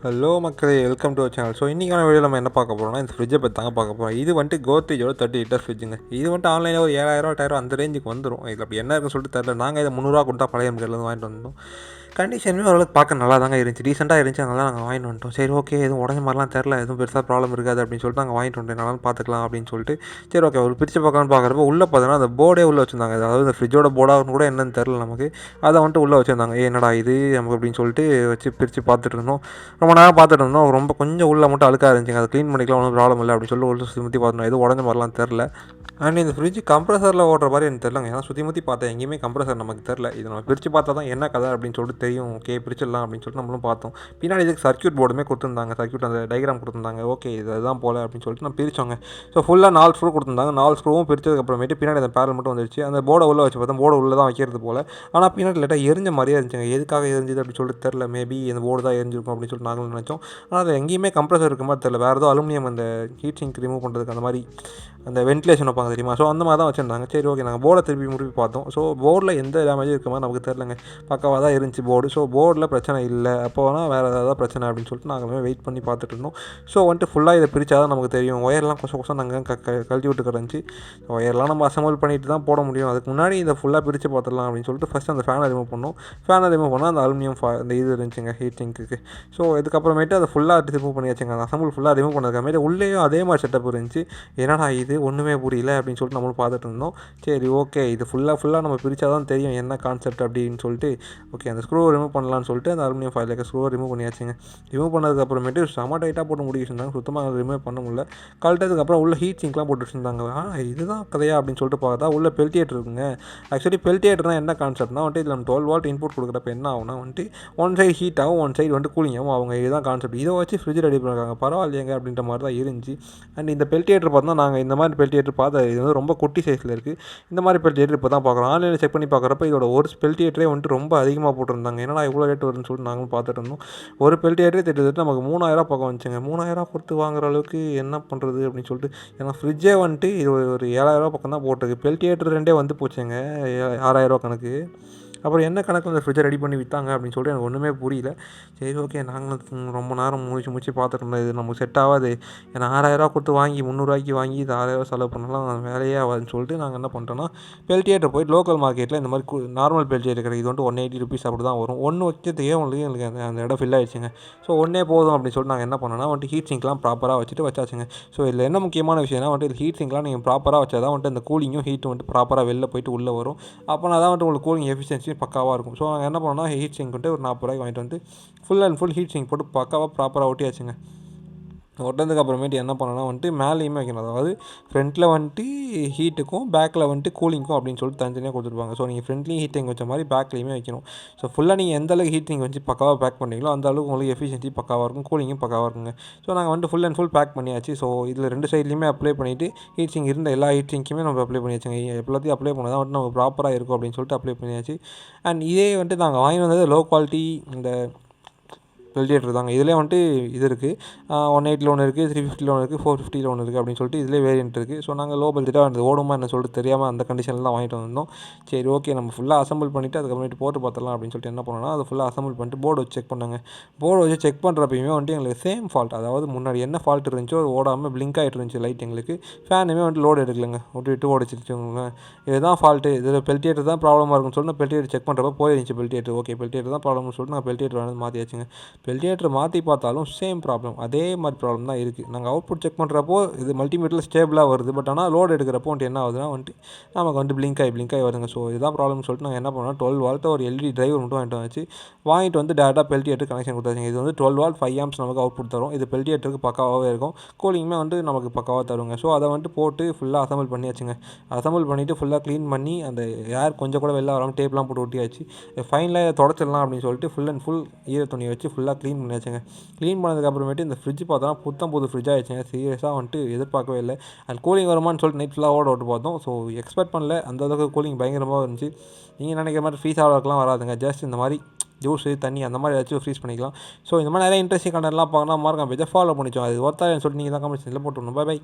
Hello மக்களே, welcome to our channel. So இன்றைக்கான video நம்ம என்ன பார்க்க போகிறோம்னா, இந்த ஃப்ரிட்ஜை பற்றி தாங்க பார்க்க போகிறோம். இது வந்துட்டு கோத்ரேஜோட 30 லிட்டர் ஃப்ரிட்ஜுங்க. இது வந்துட்டு ஆன்லைனில் ஒரு 7000 8000 அந்த ரேஞ்சுக்கு வந்துடும். இது அப்படி என்ன இருக்குன்னு சொல்லிட்டு தெரியல. நாங்கள் இதை 300 கொடுத்தா பழைய கடையிலேருந்து வாங்கிட்டு வந்தோம். கண்டிஷனுமே ஓரளவுக்கு பார்க்க நல்லா தாங்க இருந்துச்சு, டீசெண்டாக இருந்துச்சு. அதனால நாங்கள் வாங்கிட்டு வந்துட்டோம். சரி ஓகே, எதுவும் உடஞ்ச மாதிரிலாம் தெரில, எதுவும் பெருசாக ப்ராப்ளம் இருக்காது அப்படின்னு சொல்லிட்டு நாங்கள் வாங்கிட்டு வந்துட்டோம். நல்லா பார்த்துக்கலாம் அப்படின்னு சொல்லிட்டு சரி ஓகே ஒரு பிரித்து பார்க்கலான்னு பார்க்குறப்ப உள்ளே பார்த்தோன்னா அந்த போர்டே உள்ளே வச்சுருந்தாங்க. அதாவது இந்த ஃப்ரிட்ஜோட போர்டாக கூட என்னன்னு தெரில நமக்கு. அதை வந்துட்டு உள்ளே வச்சுருந்தாங்க. என்னடா இது நமக்கு அப்படின்னு சொல்லிட்டு வச்சு பிரித்து பார்த்துட்டு இருந்தோம். ரொம்ப நேரம் பார்த்துட்டு இருந்தோம். ரொம்ப கொஞ்சம் உள்ளே மட்டும் அழுக்காக இருந்துச்சுங்க. அதை க்ளீன் பண்ணிக்கலாம், ஒன்றும் ப்ராப்ளம் இல்லை அப்படின்னு சொல்லி உள்ள சுற்றி பார்த்தோம். எதுவும் உடஞ்ச மாதிரிலாம் தெரில. அண்ட் இந்த ஃப்ரிட்ஜ் கம்ப்ரஸரில் ஓடுற மாதிரி எனக்கு தெரிலங்க. ஏன்னா சுற்றி பார்த்தேன், எங்கேயுமே கம்ப்ரஸர் நமக்கு தெரில. இது நம்ம பிரித்து பார்த்தா தான் என்ன கதை அப்படின்னு சொல்லிட்டு தெரியும். ஓகே பிரிச்சிடலாம் அப்படின்னு சொல்லிட்டு நம்மளும் பார்த்தோம். பின்னாடி இதுக்கு சர்க்யூட் போர்டுமே கொடுத்துருந்தாங்க, சர்க்யூட் அந்த டயக்ராம் கொடுத்துருந்தாங்க. ஓகே இது அதுதான் போல அப்படின்னு சொல்லிட்டு நம்ம பிரித்தோங்க. ஸோ ஃபுல்லாக 4 ஸ்க்ரூ கொடுத்துருந்தாங்க. 4 ஸ்க்ரூவும் பிரிச்சதுக்கப்புறமேட்டு பின்னாடி அந்த பேரல் மட்டும் வந்துருச்சு. அந்த போர்டை உள்ளே வச்சு பார்த்தா போர்டு உள்ளே தான் வைக்கிறது போல். ஆனால் பின்னாடி லேட்டாக எரிஞ்ச மாதிரியே இருந்துச்சுங்க. எதுக்காக எரிஞ்சுது அப்படின்னு சொல்லிட்டு தெரில. மேபி அந்த போர்டு தான் எரிஞ்சிருக்கும் அப்படின்னு சொல்லிட்டு நாங்களும் நினச்சோம். ஆனால் அது எங்கேயுமே கம்ப்ரஸர் இருக்க மாதிரி தெரில. வேறு ஏதோ அலுமினியம் அந்த ஹீட் சிங்க் ரிமூவ் பண்ணுறதுக்கு அந்த மாதிரி அந்த வென்டிலேஷன் வைப்பாங்க தெரியுமா. ஸோ அந்த மாதிரி தான் வச்சுருந்தாங்க. சரி ஓகே நாங்கள் போர்டை திருப்பி பார்த்தோம். ஸோ போர்டில் எந்த டேமேஜும் இருக்க மாதிரி நமக்கு தெரிலங்க. பக்காவாக தான் இருந்துச்சு போர்டு. ஸோ போர்டில் பிரச்சனை இல்லை. அப்போ வேணால் வேறு ஏதாவது பிரச்சனை அப்படின்னு சொல்லிட்டு நாங்கள் வெயிட் பண்ணி பார்த்துட்டு இருந்தோம். ஸோ வந்துட்டு ஃபுல்லாக இதை பிரித்தா தான் நமக்கு தெரியும். ஒயர்லாம் கொஞ்சம் நாங்கள் கழட்டி விட்டு கிடந்துச்சு. ஒயர்லாம் நம்ம அசம்பிள் பண்ணிட்டு தான் போட முடியும். அதுக்கு முன்னாடி இதை ஃபுல்லாக பிரித்து பார்த்துடலாம் அப்படின்னு சொல்லிட்டு ஃபஸ்ட்டு அந்த ஃபேனை ரிமூவ் பண்ணோம். ஃபேனை ரிமூவ் பண்ணால் அந்த அலுமினியம் அந்த இது இருந்துச்சுங்க ஹீட் சிங்க்கு. ஸோ இதுக்கப்புறமேட்டு அதை ஃபுல்லாக ரிமூவ் பண்ணியாச்சுங்க. அந்த அசம்பிள் ஃபுல்லாக ரிமூவ் பண்ணதுக்கப்புறமேட்டு உள்ளேயும் அதே மாதிரி செட்டப் இருந்துச்சு. என்னடா இது ஒன்றுமே புரியல அப்படின்னு சொல்லிட்டு நம்மளும் பார்த்துட்டு இருந்தோம். சரி ஓகே இது ஃபுல்லாக நம்ம பிரித்தா தான் தெரியும் என்ன கான்செப்ட் அப்படின்னு சொல்லிட்டு ஓகே அந்த ஸ்க்ரூவை ரிமூவ் பண்ணலான்னு சொல்லிட்டு அந்த அலுமினியம் ஃபாயில் இருக்க ஸ்க்ரூவை ரிமூவ் பண்ணியாச்சுங்க. ரிமூவ் பண்ணதுக்கப்புறமேட்டு செம டைட்டாக போட்டு முடிக்க வச்சுருந்தாங்க. சுத்தமாக ரிமூவ் பண்ண முடியல. கழட்டதுக்கப்புறம் உள்ள ஹீட் சிங்க்லாம் போட்டு வச்சுருந்தாங்க. இதுதான் கதையா அப்படின்னு சொல்லிட்டு பார்த்தா உள்ள பெல்டியேட்டர் இருக்குங்க. ஆக்சுவலி பெல்டியேட்டர்னால் என்ன கான்செப்ட்னா வந்துட்டு இதில் நம்ம 12 வாட் இன்புட் கொடுக்குறப்ப என்ன ஆகும்னா வந்துட்டு ஒன் சைடு ஹீட் ஆகும், ஒன் சைடு வந்துட்டு கூலிங் ஆகும். அவங்க இதுதான் கான்செப்ட். இதை வச்சு ஃப்ரிட்ஜ் ரெடி பண்ணுறாங்க, பரவாயில்லையங்க அப்படின்ற மாதிரி தான் இருந்துச்சு. அண்ட் இந்த பெல்டியேட்டர் பார்த்தா நாங்கள் இந்த மாதிரி பெல்டியேட்டர் பார்த்து இது வந்து ரொம்ப குட்டி சைஸில் இருக்குது. இந்த மாதிரி பெல்டியேட்டர் இப்போ தான் பார்க்குறோம். ஆன்லைனில் செக் பண்ணி பார்க்குறப்ப இதோட ஒரு பெல்டியேட்டரே வந்துட்டு ரொம்ப அதிகமாக போட்டிருந்தாங்க. என்னடா இவ்வளோ ரேட் வருதுன்னு சொல்லிட்டு நாங்களும் பார்த்துட்டு இருந்தோம். ஒரு பெல்டியேட்டரே திட்டத்தட்ட நமக்கு 3000 பக்கம் வந்துச்சுங்க. 3000 கொடுத்து வாங்குற அளவுக்கு என்ன பண்ணுறது அப்படின்னு சொல்லிட்டு. ஏன்னா ஃப்ரிட்ஜே வந்துட்டு இது ஒரு 7000 பக்கம் தான் போட்டிருக்கு. பெல்டியேட்டர் 2 வந்து போச்சுங்க 6000 கணக்கு. அப்புறம் என்ன கணக்கில் அந்த ஃப்ரிட்ஜை ரெடி பண்ணி விற்றாங்க அப்படின்னு சொல்லிட்டு எனக்கு ஒன்றுமே புரியல. சரி ஓகே நாங்களும் ரொம்ப நேரம் முடிச்சு பார்த்துட்டு இருந்தோம். இது நமக்கு செட் ஆகாது. ஏன்னா 6000 கொடுத்து வாங்கி 300 வாங்கி இது 6000 செலவு பண்ணலாம் வேலையே ஆகாதுன்னு சொல்லிட்டு நாங்கள் என்ன பண்ணிட்டோன்னா பெல்டியேட்டர் போய் லோக்கல் மார்க்கெட்டில் இந்த மாதிரி நார்மல் பெல்டியேட்டர் கிடையாது. இது வந்துட்டு 180 ருபீஸ் அப்படி தான் வரும். ஒன்று வைக்கிறதுக்கே எங்களுக்கு அந்த இடம் ஃபில் ஆகிடுச்சுங்க. ஸோ ஒன்றே போதும் அப்படின்னு சொல்லிட்டு நாங்கள் என்ன பண்ணோன்னா வந்துட்டு ஹீட் சிங்க்லாம் ப்ராப்பராக வச்சுட்டு வச்சாச்சுங்க. ஸோ இதில் என்ன முக்கியமான விஷயம்னா வந்துட்டு ஹீட் சிங்க்லாம் நீங்கள் ப்ராப்பராக வச்சா தான் வந்துட்டு அந்த கூலிங்கும் ஹீட்டும் வந்துட்டு ப்ராப்பராக வெளில போயிட்டு உள்ளே வரும். அப்போனா தான் வந்துட்டு உங்களுக்கு கூலிங் எஃபிஷியன்சி பக்காவாக இருக்கும். ஸோ நாங்கள் என்ன பண்ணோம்னா ஹீட் சிங்க் வந்துட்டு ஒரு 40 வாங்கிட்டு வந்து full and full heat sink போட்டு பக்காவாக ப்ராப்பராக ஒட்டியாச்சுங்க. ஒட்டினதுக்கு அப்புறமேட்டு என்ன பண்ணோன்னா வந்துட்டு மேலேயுமே வைக்கணும். அதாவது ஃப்ரண்ட்டில் வந்துட்டு ஹீட்டுக்கும் பேக்கில் வந்துட்டு கூலிங்க்கும் அப்படின்னு சொல்லிட்டு தனித்தனியாக கொடுத்துருப்பாங்க. ஸோ நீங்கள் ஃப்ரண்ட்லேயும் ஹீட்டிங் வச்ச மாதிரி பேக்லேயுமே வைக்கணும். ஸோ ஃபுல்லாக நீங்கள் எந்த அளவுக்கு ஹீட்டிங் வச்சு பக்காவாக பேக் பண்ணுறீங்களோ அந்த அளவுக்கு உங்களுக்கு எஃபிஷியன்சி பக்காவாக இருக்கும், கூலிங்கும் பக்காவாக இருக்குங்க. ஸோ நாங்கள் வந்துட்டு ஃபுல் அண்ட் ஃபுல் பேக் பண்ணியாச்சு. ஸோ இதில் 2 சைட்லேயுமே அப்ளை பண்ணிவிட்டு ஹீட் சிங்க் இருந்த எல்லா ஹீட் சிங்க்குமே நம்ம அப்ளை பண்ணியாச்சுங்க. எல்லாத்தையும் அப்ளை பண்ணால் தான் வந்துட்டு நம்ம ப்ராப்பராக இருக்கும் அப்படின்னு சொல்லிட்டு அப்ளை பண்ணியாச்சு. அண்ட் இதே வந்துட்டு நாங்கள் வாங்கி வந்தது லோ குவாலிட்டி இந்த பெல்டியேட்டர் தாங்க. இதிலே வந்துட்டு இது இருக்குது 180 ஒன்று இருக்குது, 350 ஒன்று இருக்குது, 450 ஒன்று இருக்குது அப்படின்னு சொல்லிட்டு இதிலே வேரியன்ட் இருக்குது. ஸோ நாங்கள் லோ பட்ஜெட்டாக அந்த ஓடுமா என்ன சொல்லிட்டு தெரியாமல் அந்த கண்டிஷனில் தான் வாங்கிட்டு வந்தோம். சரி ஓகே நம்ம ஃபுல்லாக அசம்பிள் பண்ணிவிட்டு அதுக்கப்புறமேட்டு போட்டு பார்த்துலாம் அப்படின்னு சொல்லிட்டு என்ன பண்ணோன்னா அதை ஃபுல்லாக அசம்பிள் பண்ணிட்டு போர்டு வச்சு செக் பண்ணாங்க. போர்டு வச்சு செக் பண்ணுறப்பயுமே வந்துட்டு எங்களுக்கு சேம் ஃபால்ட். அதாவது முன்னாடி என்ன ஃபால்ட் இருந்துச்சோ அது ஓடாமல் பிளிங்க் ஆகிட்டு இருந்துச்சு லைட் எங்களுக்கு. ஃபேனுமே வந்துட்டு லோடு எடுக்கலைங்க, விட்டு ஓடிச்சிருச்சுங்க. இதுதான் ஃபால்ட்டு. இதில் பெல்டியேட்டர் தான் ப்ராப்ளமாக இருக்குன்னு சொல்லிட்டு பெல்டியேட்டர் செக் பண்ணுறப்ப போயிருந்துச்சு பெல்டியேட்டர். ஓகே பெல்டியேட்டர் தான் ப்ராப்ளம்னு சொல்லிட்டு நாங்கள் பெல்டியேட்டர் வந்து மாற்றியாச்சுங்க. பெல்டியேட்டர் மாற்றி பார்த்தாலும் சேம் ப்ராப்ளம், அதே மாதிரி ப்ராப்ளம் தான் இருக்குது. நாங்கள் அவுட்புட் செக் பண்ணுறப்போ இது மல்டிமீட்டரில் ஸ்டேபிளாக வருது. பட் ஆனால் லோடு எடுக்கிறப்போ வந்துட்டு என்ன ஆகுதுன்னா வந்துட்டு நமக்கு வந்துட்டு பிளிங்க் ஆகி வருதுங்க. ஸோ இதுதான் ப்ராப்ளம்னு சொல்லிட்டு நாங்கள் என்ன பண்ணோம் 12 வால்ட்டு ஒரு எல்இடி டிரைவர் மட்டும் வாங்கிட்டு வந்து டேரெக்டாக பெல்டியேட்டர் கனெக்ஷன் கொடுத்தாச்சுங்க. இது வந்து 12 வால்ட் 5 ஆம்ஸ் நமக்கு அவுட்புட் தரும். இது பெல்டியேட்டருக்கு பக்காவாகவே இருக்கும். கூலிங்குமே வந்து நமக்கு பக்காவாக தருங்க. ஸோ அதை வந்துட்டு போட்டு ஃபுல்லாக அசம்பிள் பண்ணியாச்சுங்க. அசம்பிள் பண்ணிவிட்டு ஃபுல்லாக க்ளீன் பண்ணி அந்த ஏர் கொஞ்சம் கூட வெளில வராமல் டேப்லாம் போட்டு ஒட்டியாச்சு. ஃபைனலாக இதை தொடச்சிடலாம் அப்படின்னு சொல்லிட்டு ஃபுல் அண்ட் ஃபுல் ஈர துணியை வச்சு ஃபுல்லாக க்ளீன் பண்ணியாச்சுங்க. க்ளீன் பண்ணதுக்கப்புறமேட்டு இந்த ஃப்ரிட்ஜ் பார்த்தோன்னா புது ஃப்ரிட்ஜ் ஆகிடுச்சுங்க. சீரியஸாக வந்துட்டு எதிர்பார்க்கவே இல்லை. அண்ட் கூலிங் வருமானு சொல்லிட்டு நைட் ஃபுல்லாக ஓட்டு பார்த்தோம். ஸோ எக்ஸ்பெக்ட் பண்ணல அந்தளவுக்கு கூலிங் பயங்கரமாக இருந்துச்சு. நீங்கள் நினைக்கிற மாதிரி ஃப்ரீஸ் ஆகிறதுக்குலாம் வராதுங்க. ஜஸ்ட் இந்த மாதிரி ஜூஸு தண்ணி அந்த மாதிரி ஏதாச்சும் ஃப்ரீஸ் பண்ணிக்கலாம். ஸோ இந்த மாதிரி நிறைய இன்ட்ரெஸ்டிங் கண்டென்ட்லாம் பார்க்கணும். மறக்காம பேஜை ஃபாலோ பண்ணிச்சோம். அது ஒருத்தாருன்னு சொல்லிட்டு நீங்கள் தான் கமெண்ட் செக்ஷனில் போட்டுருணும். பை.